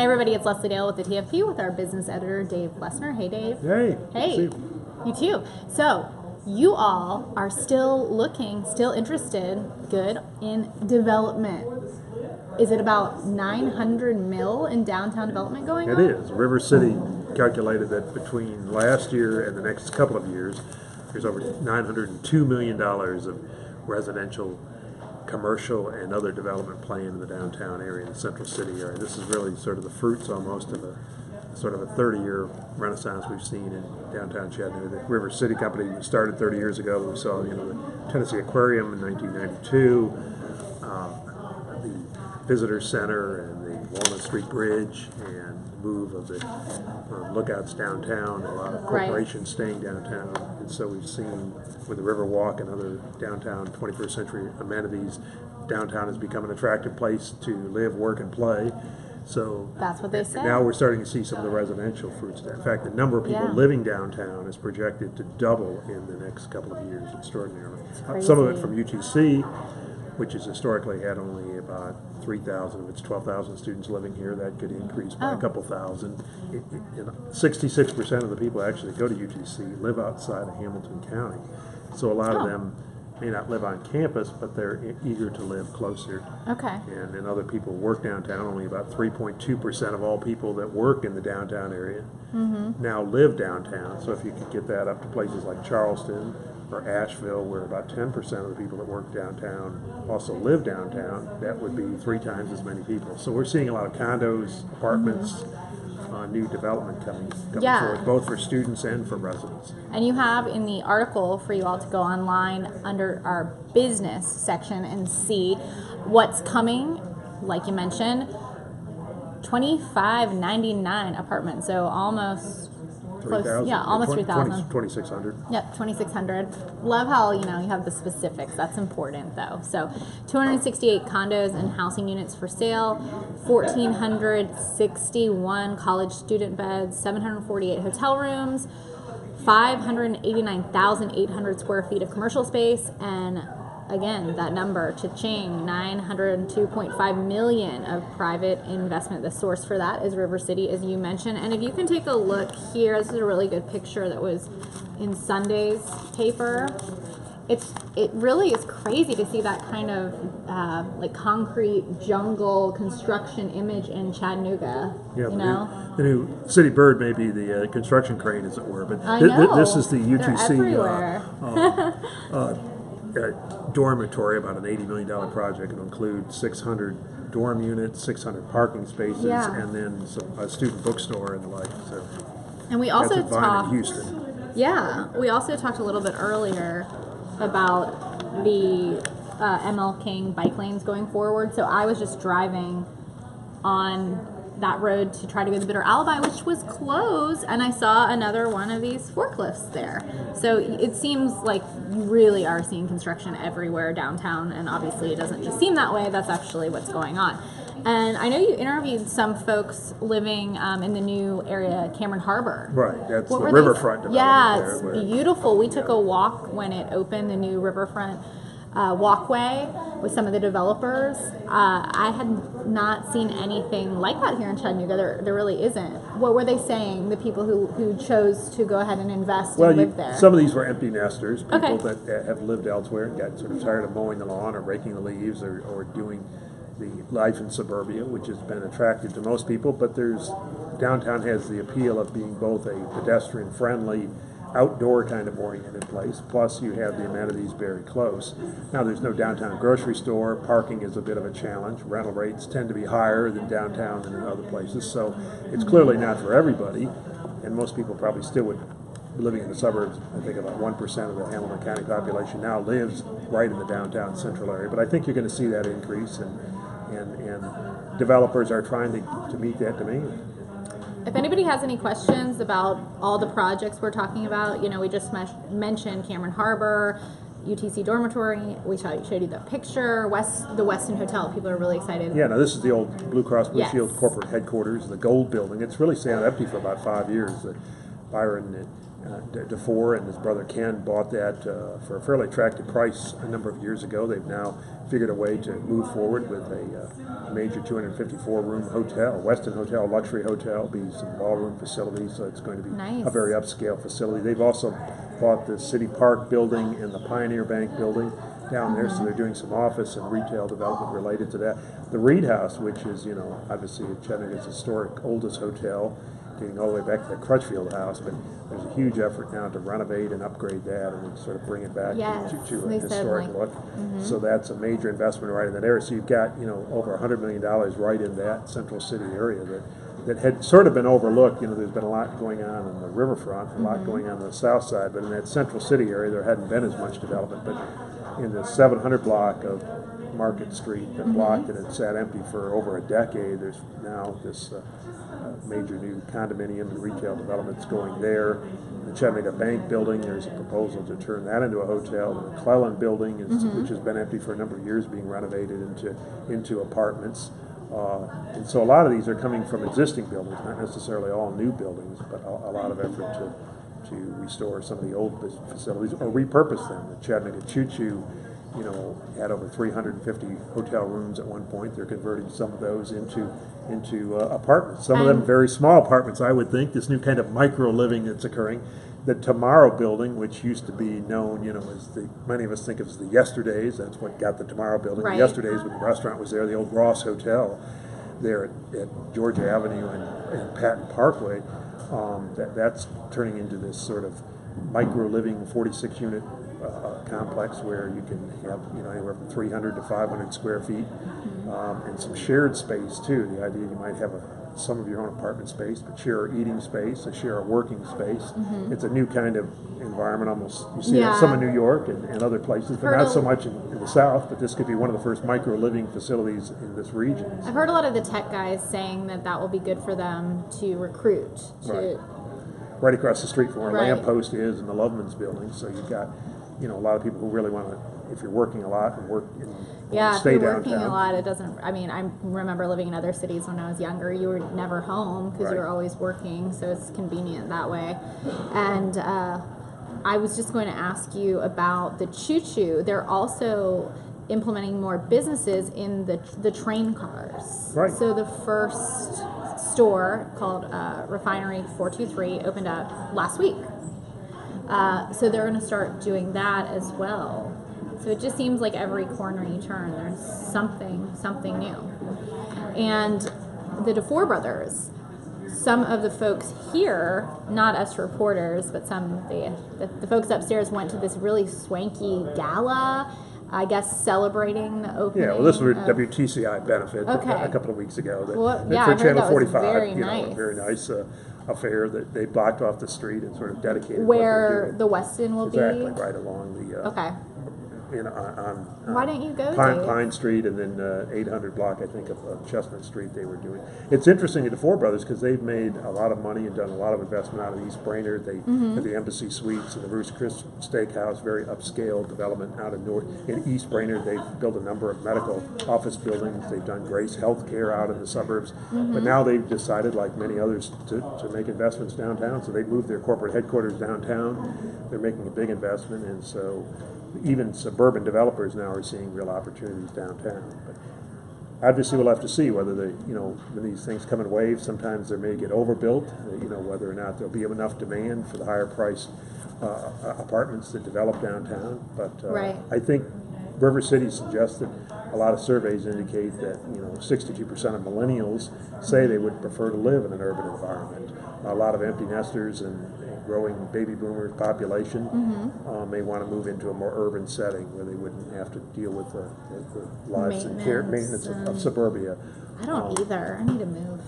Hey everybody, it's Leslie Dale with the TFP with our business editor, Dave Lessner. Hey Dave. Hey. Hey. You too. So, you all are still looking, still interested, good, in development. Is it about 900 mil in downtown development going on? It is. River City calculated that between last year and the next couple of years, there's over $902 million of residential, commercial, and other development planned in the downtown area, the Central City area. This is really sort of the fruits almost of a 30-year renaissance we've seen in downtown Chattanooga. The River City Company started 30 years ago. We saw, the Tennessee Aquarium in 1992, the Visitor Center and the Walnut Street Bridge, and the move of the lookouts downtown, a lot of corporations staying downtown. And so we've seen with the River Walk and other downtown 21st century amenities, downtown has become an attractive place to live, work, and play. So that's what they say. Now we're starting to see some of the residential fruits. In fact, the number of people living downtown is projected to double in the next couple of years, extraordinarily. Some of it from UTC, which has historically had only about 3,000 of its 12,000 students living here. That could increase by a couple thousand. 66% of the people actually go to UTC live outside of Hamilton County. So a lot of them may not live on campus, but they're eager to live closer. Okay. And other people work downtown. Only about 3.2% of all people that work in the downtown area now live downtown. So if you could get that up to places like Charleston or Asheville, where about 10% of the people that work downtown also live downtown, that would be 3 times as many people. So we're seeing a lot of condos, apartments, new development coming forward, both for students and for residents. And you have in the article for you all to go online under our business section and see what's coming, like you mentioned, 2599 apartments, so almost 3,000. Almost 3,000. 2,600. Yep, 2,600. Love how, you have the specifics. That's important, though. So, 268 condos and housing units for sale, 1,461 college student beds, 748 hotel rooms, 589,800 square feet of commercial space, and again, that number, cha-ching, $902.5 million of private investment. The source for that is River City, as you mentioned. And if you can take a look here, this is a really good picture that was in Sunday's paper. It really is crazy to see that kind of like concrete jungle construction image in Chattanooga. Yeah, the new City Bird may be the construction crane, as it were, but this is the UTC dormitory, about an $80 million project. It'll include 600 dorm units, 600 parking spaces, and then a student bookstore and the like. So, and we also talked in Houston. Yeah, we also talked a little bit earlier about the ML King bike lanes going forward. So I was just driving on that road to try to go to the Bitter Alibi, which was closed, and I saw another one of these forklifts there. So it seems like you really are seeing construction everywhere downtown, and obviously it doesn't just seem that way. That's actually what's going on. And I know you interviewed some folks living in the new area, Cameron Harbor. Right, that's the riverfront development. Yeah, it's beautiful. We took a walk when it opened, the new riverfront walkway with some of the developers. I had not seen anything like that here in Chattanooga. There really isn't. What were they saying, the people who chose to go ahead and invest and live there? Some of these were empty nesters, people that have lived elsewhere and got sort of tired of mowing the lawn or raking the leaves or doing the life in suburbia, which has been attractive to most people. But downtown has the appeal of being both a pedestrian-friendly, outdoor kind of oriented place, plus you have the amenities very close. Now there's no downtown grocery store, parking is a bit of a challenge, rental rates tend to be higher than downtown than in other places, so it's clearly not for everybody, and most people probably still would be living in the suburbs. I think about 1% of the Hamilton County population now lives right in the downtown central area, but I think you're going to see that increase, and developers are trying to meet that demand. If anybody has any questions about all the projects we're talking about, we just mentioned Cameron Harbor, UTC dormitory. We showed you the picture, the Westin Hotel. People are really excited. Yeah, now this is the old Blue Cross Blue Shield corporate headquarters, the Gold Building. It's really stayed empty for about 5 years. Byron DeFore and his brother Ken bought that for a fairly attractive price a number of years ago. They've now figured a way to move forward with a major 254-room hotel, Westin Hotel, luxury hotel, be some ballroom facilities, so it's going to be nice. a very upscale facility. They've also bought the City Park building and the Pioneer Bank building down there, so they're doing some office and retail development related to that. The Reed House, which is, obviously Chattanooga's historic oldest hotel, dating all the way back to the Crutchfield House, but there's a huge effort now to renovate and upgrade that and sort of bring it back to a historic look. So that's a major investment right in that area. So you've got, over $100 million right in that Central City area that had sort of been overlooked. There's been a lot going on the riverfront, a lot going on the south side, but in that Central City area there hadn't been as much development. But in the 700 block of Market Street, that block that had sat empty for over a decade, there's now this major new condominium and retail developments going there. The Chattanooga Bank building, there's a proposal to turn that into a hotel. The McClellan building, which has been empty for a number of years, being renovated into apartments. And so a lot of these are coming from existing buildings, not necessarily all new buildings, but a lot of effort to restore some of the old facilities or repurpose them. The Chattanooga Choo-Choo, had over 350 hotel rooms at one point. They're converting some of those into apartments. Some of them very small apartments, I would think. This new kind of micro living that's occurring. The Tomorrow building, which used to be known, as many of us think of as the Yesterdays. That's what got the Tomorrow building. Right. The Yesterdays, when the restaurant was there, the old Ross Hotel there at Georgia Avenue and Patton Parkway. That's turning into this sort of micro living 46-unit complex where you can have anywhere from 300 to 500 square feet, and some shared space too. The idea you might have some of your own apartment space, but share a eating space, share a working space. It's a new kind of environment. Almost you see that some in New York and other places, but not so much in the South. But this could be one of the first micro living facilities in this region. I've heard a lot of the tech guys saying that will be good for them to recruit. Right across the street from where Lamppost is and the Lovemans building. So you've got a lot of people who really want to, if you're working a lot and stay if you're downtown. working a lot, it doesn't, I remember living in other cities when I was younger. You were never home because you were always working, so it's convenient that way. And I was just going to ask you about the Choo-Choo. They're also implementing more businesses in the train cars. Right. So the first store called Refinery 423 opened up last week. So they're going to start doing that as well. So it just seems like every corner you turn, there's something new. And the DeFore brothers, some of the folks here, not us reporters, but the folks upstairs went to this really swanky gala, I guess celebrating the opening. Yeah, well, this was a WTCI benefit a couple of weeks ago. For Channel 45, very nice. Very nice affair that they blocked off the street and sort of dedicated where the Westin will be. Exactly, right along the Why don't you go, Pine Street and then 800 block, I think, of Chestnut Street they were doing. It's interesting to DeFore brothers because they've made a lot of money and done a lot of investment out of East Brainerd. They have the Embassy Suites and the Bruce Chris Steakhouse, very upscale development out of in East Brainerd. They've built a number of medical office buildings. They've done Grace Healthcare out in the suburbs. But now they've decided, like many others, to make investments downtown. So they moved their corporate headquarters downtown. They're making a big investment, and so even suburban developers now are seeing real opportunities downtown. But obviously, we'll have to see whether when these things come in waves. Sometimes they may get overbuilt. Whether or not there'll be enough demand for the higher priced apartments that develop downtown. But I think River City suggested, a lot of surveys indicate that 62% of millennials say they would prefer to live in an urban environment. A lot of empty nesters and growing baby boomer population may want to move into a more urban setting where they wouldn't have to deal with the lives and maintenance of suburbia. I don't either. I need to move.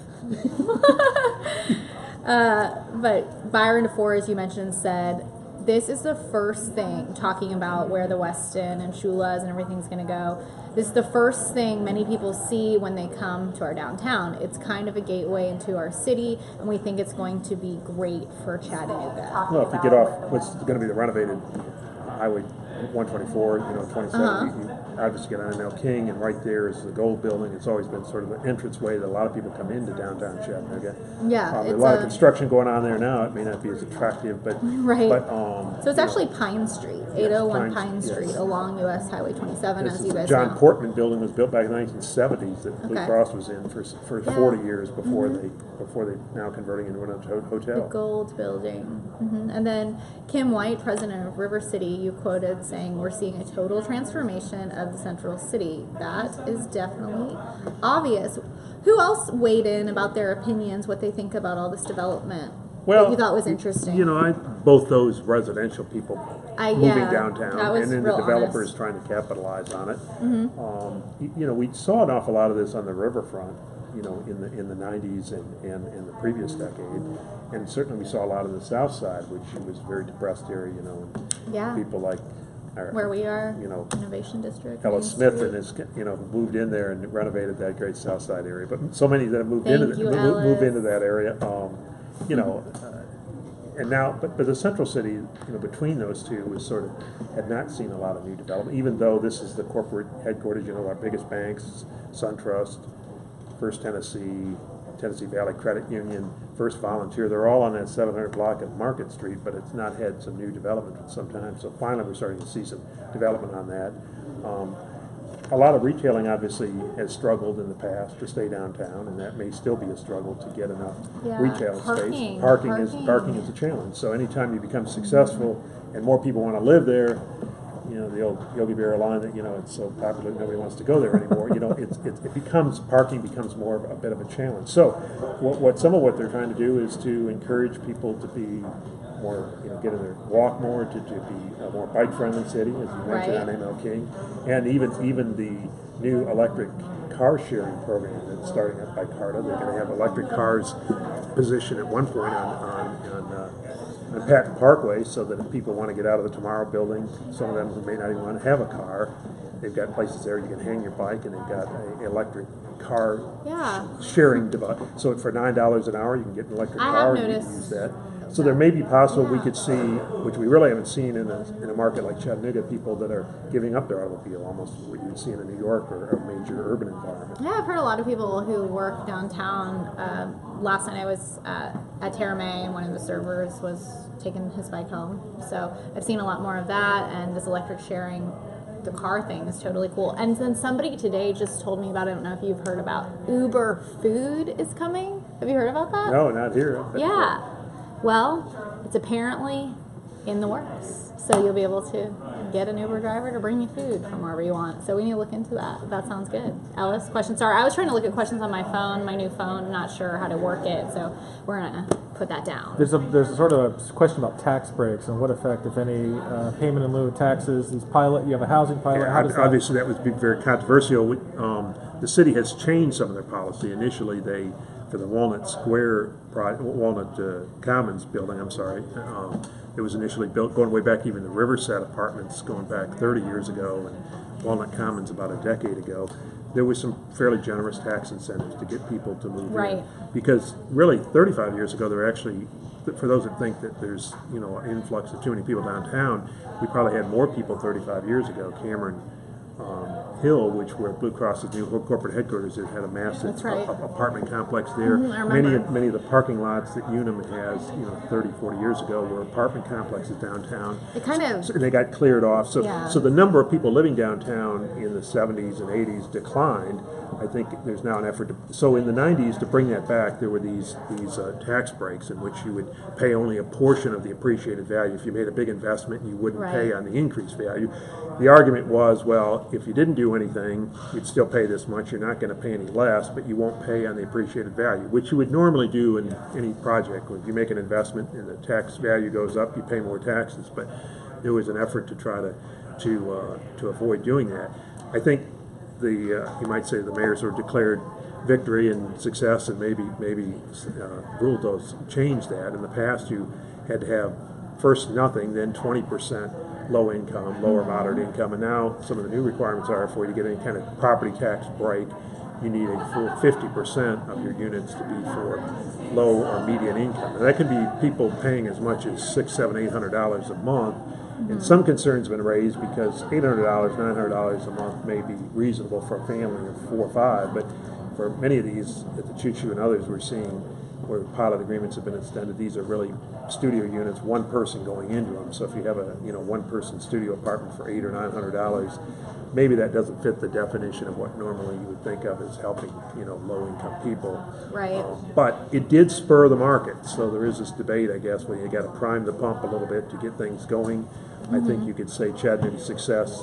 But Byron DeFore, as you mentioned, said this is the first thing, talking about where the Westin and Shula's and everything's going to go. This is the first thing many people see when they come to our downtown. It's kind of a gateway into our city, and we think it's going to be great for Chattanooga. Well, if you get off what's going to be the renovated Highway 124, 27, you obviously get on ML King, and right there is the Gold Building. It's always been sort of an entranceway that a lot of people come into downtown Chattanooga. Yeah, There's a lot of construction going on there now. It may not be as attractive, but right. But, so it's actually Pine Street, 801 Pine Yes. Street, along US Highway 27, as you guys John know. Portman Building was built back in the 1970s that Blue Okay. Cross was in for 40 years before they now converting into a hotel. The Gold Building. And then Kim White, president of River City, you quoted saying, "We're seeing a total transformation of the central city." That is definitely obvious. Who else weighed in about their opinions, what they think about all this development that you thought was interesting? Both those residential people moving downtown and then the developers trying to capitalize on it. We saw an awful lot of this on the riverfront, in the 90s and the previous decade. And certainly we saw a lot on the south side, which was a very depressed area, and people like where we are, Innovation District. Ella Smith and his, moved in there and renovated that great south side area. But so many that have moved into that area, and now, but the central city, between those two, had not seen a lot of new development. Even though this is the corporate headquarters, our biggest banks, SunTrust, First Tennessee Valley Credit Union, First Volunteer, they're all on that 700 block of Market Street, but it's not had some new development for some time. So finally we're starting to see some development on that. A lot of retailing obviously has struggled in the past to stay downtown, and that may still be a struggle to get enough retail space. Parking is a challenge. So anytime you become successful and more people want to live there, the old Yogi Berra line that it's so popular that nobody wants to go there anymore. Parking becomes more of a bit of a challenge. So some of what they're trying to do is to encourage people to be more, get in there, walk more, to be a more bike-friendly city, as you mentioned on ML King, and even the new electric car sharing program that's starting up by CARTA. They're going to have electric cars positioned at one point on Patton Parkway, so that if people want to get out of the Tomorrow building, some of them who may not even want to have a car, they've got places there you can hang your bike, and they've got an electric car sharing device. So for $9 an hour, you can get an electric car and you can use that. So there may be possible we could see, which we really haven't seen in a market like Chattanooga, people that are giving up their automobile, almost what you would see in a New York or a major urban environment. Yeah, I've heard a lot of people who work downtown. Last night I was at Terra May, and one of the servers was taking his bike home. So I've seen a lot more of that, and this electric sharing the car thing is totally cool. And then somebody today just told me about, I don't know if you've heard about, Uber Food is coming. Have you heard about that? No, not here. Yeah. Well, it's apparently in the works. So you'll be able to get an Uber driver to bring you food from wherever you want. So we need to look into that. That sounds good. Ellis, questions? Sorry, I was trying to look at questions on my phone, my new phone. I'm not sure how to work it, so we're going to put that down. There's a sort of a question about tax breaks and what effect, if any, payment in lieu of taxes. You have a housing pilot. Yeah, how does obviously that would be very controversial. The city has changed some of their policy. Initially, for the Walnut Commons building, it was initially built going way back, even the Riverside apartments going back 30 years ago, and Walnut Commons about a decade ago. There was some fairly generous tax incentives to get people to move in. Because really, 35 years ago, there were actually, for those that think that there's an influx of too many people downtown, we probably had more people 35 years ago. Cameron Hill, where Blue Cross's new corporate headquarters is, had a massive apartment complex there. Many of the parking lots that Unum has, 30, 40 years ago, were apartment complexes downtown. And they got cleared off. So the number of people living downtown in the 70s and 80s declined. I think there's now an effort so in the 90s, to bring that back, there were these tax breaks in which you would pay only a portion of the appreciated value. If you made a big investment, you wouldn't pay on the increased value. The argument was, well, if you didn't do anything, you'd still pay this much. You're not going to pay any less, but you won't pay on the appreciated value, which you would normally do in any project. If you make an investment and the tax value goes up, you pay more taxes. But there was an effort to try to avoid doing that. I think you might say the mayor sort of declared victory and success, and maybe ruled those change that. In the past, you had to have first nothing, then 20% low income, lower moderate income, and now some of the new requirements are, for you to get any kind of property tax break, you need a full 50% of your units to be for low or median income. And that could be people paying as much as $600, $700, $800 a month, And some concerns have been raised because $800, $900 a month may be reasonable for a family of 4 or 5, but for many of these, at the Choo Choo and others, we're seeing where pilot agreements have been extended. These are really studio units, one person going into them. So if you have a one-person studio apartment for $800 or $900, maybe that doesn't fit the definition of what normally you would think of as helping low-income people. Right. But it did spur the market. So there is this debate, I guess, where you got to prime the pump a little bit to get things going. I think you could say Chattanooga's success.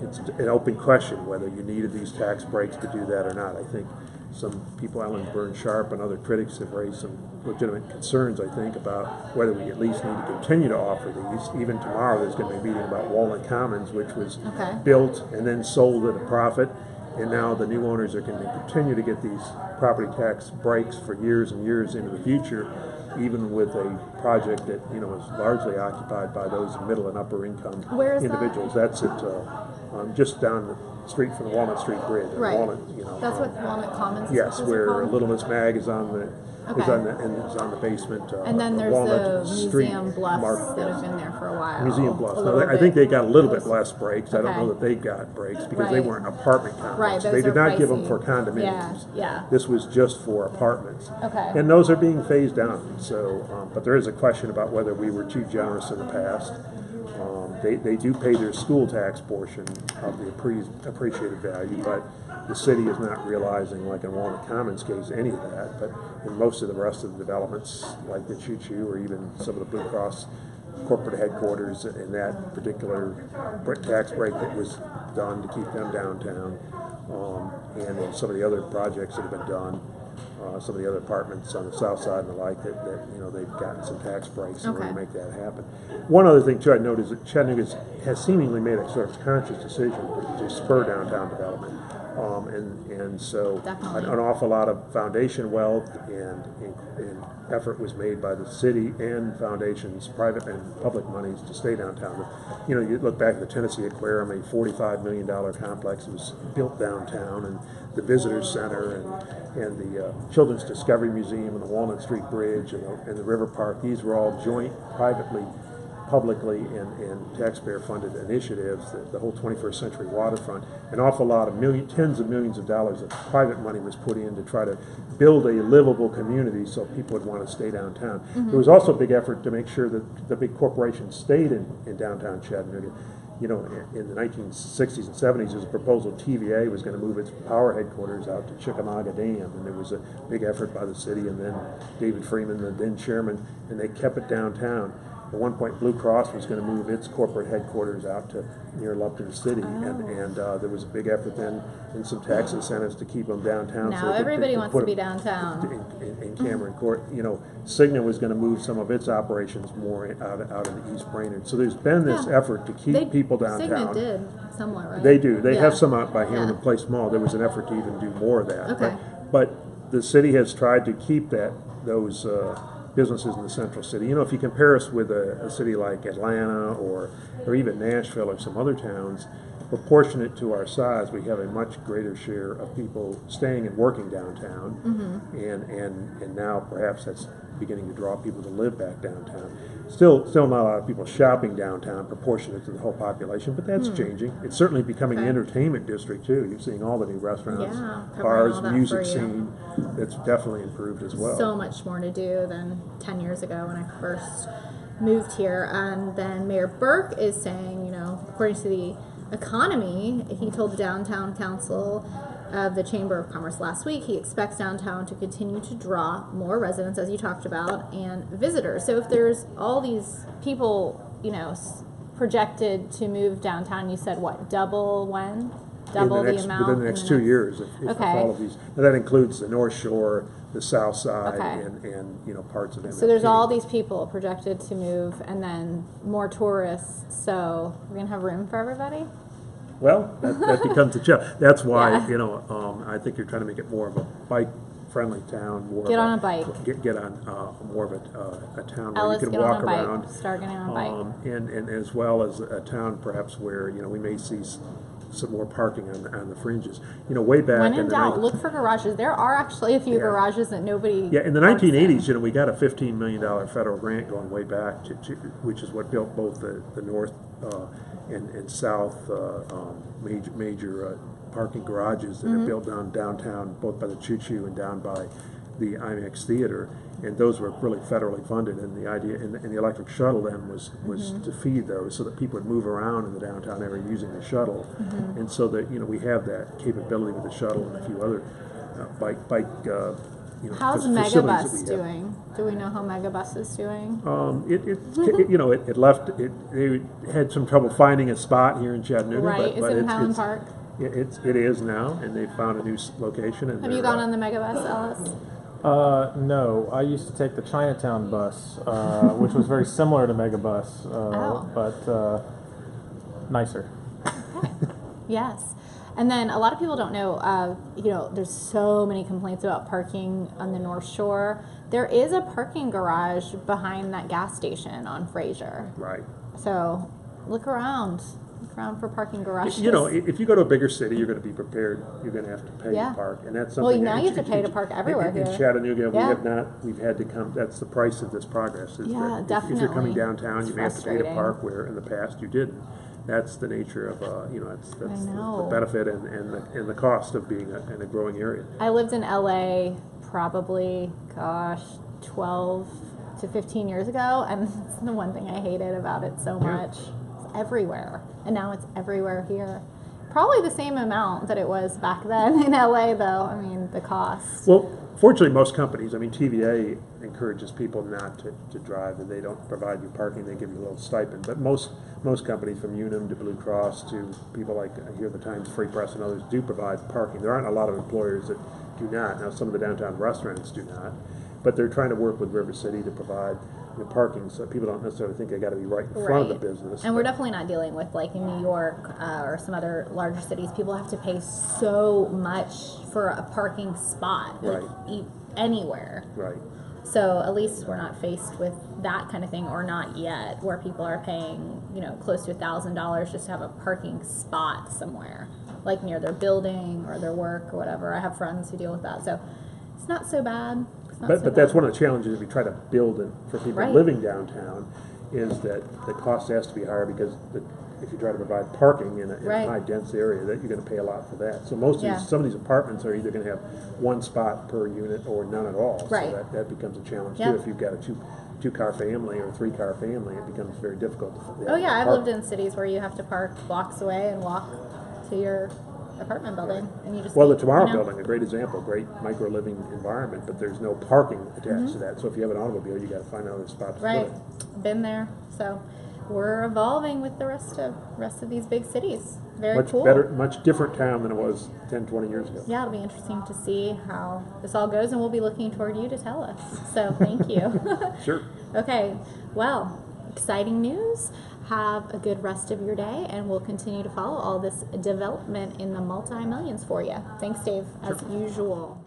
It's an open question whether you needed these tax breaks to do that or not. I think some people, Ellen Burns Sharp and other critics, have raised some legitimate concerns, I think, about whether we at least need to continue to offer these. Even tomorrow there's going to be a meeting about Walnut Commons, which was built and then sold at a profit, and now the new owners are going to continue to get these property tax breaks for years and years into the future, even with a project that is largely occupied by those middle and upper income individuals. That's at just down the street from the Walnut Street Bridge. Right. Walnut, That's what Walnut Commons is. Yes, where called? Little Miss Mag is on the is on the basement. And then there's Walnut the Street museum bluffs market. that have been there for a while. Museum bluffs. A Now, little I think bit. they got a little bit less breaks. I don't know that they got breaks because they Right. weren't apartment complexes. Right, those They did are not give them pricey. for condominiums. Yeah. This was just for apartments. Okay. And those are being phased down. So, but there is a question about whether we were too generous in the past. They do pay their school tax portion of the appreciated value, but the city is not realizing, like in Walnut Commons case, any of that. But in most of the rest of the developments, like the Choo Choo or even some of the Blue Cross corporate headquarters, in that particular tax break that was done to keep them downtown, and in some of the other projects that have been done, some of the other apartments on the south side and the like, that they've gotten some tax breaks in order to make that happen. One other thing too I'd note is that Chattanooga has seemingly made a sort of conscious decision to spur downtown development, and so an awful lot of foundation wealth and effort was made by the city and foundations, private and public monies, to stay downtown. You look back at the Tennessee Aquarium, a $45 million complex was built downtown, and the Visitors Center and the Children's Discovery Museum and the Walnut Street Bridge and the River Park. These were all joint, privately, publicly, and taxpayer-funded initiatives. The whole 21st Century Waterfront, an awful lot of tens of millions of dollars of private money was put in to try to build a livable community so people would want to stay downtown. There was also a big effort to make sure that the big corporations stayed in downtown Chattanooga. In the 1960s and 70s, there was a proposal TVA was going to move its power headquarters out to Chickamauga Dam, and there was a big effort by the city and then David Freeman, the then chairman, and they kept it downtown. At one point, Blue Cross was going to move its corporate headquarters out to near Lupton City, and there was a big effort then and some tax incentives to keep them downtown. Now everybody wants to be downtown. In Cameron Court, Cigna was going to move some of its operations more out in East Brainerd. So there's been this effort to keep people downtown. Cigna did somewhat, right? They do. They have some out by Hamilton Place Mall. There was an effort to even do more of that. Okay. But the city has tried to keep those businesses in the central city. If you compare us with a city like Atlanta or even Nashville or some other towns, proportionate to our size, we have a much greater share of people staying and working downtown, and now perhaps that's beginning to draw people to live back downtown. Still not a lot of people shopping downtown proportionate to the whole population, but that's changing. It's certainly becoming an entertainment district too. You're seeing all the new restaurants, bars, music scene. That's definitely improved as well. So much more to do than 10 years ago when I first moved here. And then Mayor Burke is saying, according to the economy, he told the Downtown Council of the Chamber of Commerce last week, he expects downtown to continue to draw more residents, as you talked about, and visitors. So if there's all these people, projected to move downtown, you said what, double when? Double the amount? Within the next 2 years, if all of these. And that includes the North Shore, the South Side, and parts of MLK. So there's all these people projected to move, and then more tourists. So we're going to have room for everybody? Well, that becomes a challenge. That's why, I think you're trying to make it more of a bike-friendly town. Get on a bike. Get on more of a town where Ellis, you can get walk on a around. bike. Start getting on a bike. And as well as a town perhaps where, we may see some more parking on the fringes. You know, way back When in in the doubt, look for garages. There are actually a few garages that nobody. yeah, in the parks 1980s, in. you know, we got a $15 million federal grant going way back, which is what built both the north and south major parking garages that are built downtown, both by the Choo Choo and down by the IMAX Theater. And those were really federally funded, and the idea, and the electric shuttle then was to feed those so that people would move around in the downtown area using the shuttle, and so that, you know, we have that capability with the shuttle and a few other bike you know, How's facilities that we Megabus have. doing? Do we know how Megabus is doing? You know, it left. They had some trouble finding a spot here in Chattanooga. Right, but is it in Highland Park? It is now, and they found a new location. And Have you gone on the Megabus, Ellis? No, I used to take the Chinatown bus, which was very similar to Megabus, but nicer. Yes. And then a lot of people don't know, you know, there's so many complaints about parking on the North Shore. There is a parking garage behind that gas station on Fraser. Right. So look around. Look around for parking garages. You know, if you go to a bigger city, you're going to be prepared. You're going to have to pay to park, and that's something. Well, now you have to pay to park everywhere in here. Chattanooga, we Yeah. have not. We've had to come. That's the price of this progress. Is Yeah, that if you're coming definitely. downtown, It's you may have to pay to frustrating. park where in the past you didn't. That's the nature of you know, that's the know. benefit and the cost of being in a growing area. I lived in LA probably, 12 to 15 years ago, and it's the one thing I hated about it so Yeah. much. It's everywhere, and now it's everywhere here. Probably the same amount that it was back then in LA, though. I mean, the cost. Well, fortunately, most companies, I mean, TVA encourages people not to drive, and they don't provide you parking. They give you a little stipend. But most companies, from Unum to Blue Cross to people like here the Times Free Press and others, do provide parking. There aren't a lot of employers that do not. Now, some of the downtown restaurants do not, but they're trying to work with River City to provide parking, so people don't necessarily think they got to be right in front of the business. And we're definitely not dealing with, like, in New York or some other larger cities, people have to pay so much for a parking spot, like, anywhere. Right. So at least we're not faced with that kind of thing, or not yet, where people are paying, you know, close to $1,000 just to have a parking spot somewhere, like near their building or their work or whatever. I have friends who deal with that, so it's not so bad. But that's one of the challenges if we try to build it for people living downtown, is that the cost has to be higher because if you try to provide parking in a high dense area, that you're going to pay a lot for that. So some of these apartments are either going to have one spot per unit or none at all. Right. So that becomes a challenge too. If you've got a two-car family or a three-car family, it becomes very difficult. Oh yeah, I've lived in cities where you have to park blocks away and walk to your apartment building, and you just the Tomorrow Building, a great example, great micro living environment, but there's no parking attached to that. So if you have an automobile, you got to find another spot to put it. Been there. So we're evolving with the rest of these big cities. Very Much cool. better, much different town than it was 10, 20 years ago. Yeah, it'll be interesting to see how this all goes, and we'll be looking toward you to tell us. So thank you. Sure. Okay, well, exciting news. Have a good rest of your day, and we'll continue to follow all this development in the multi-millions for you. Thanks, Dave, as usual.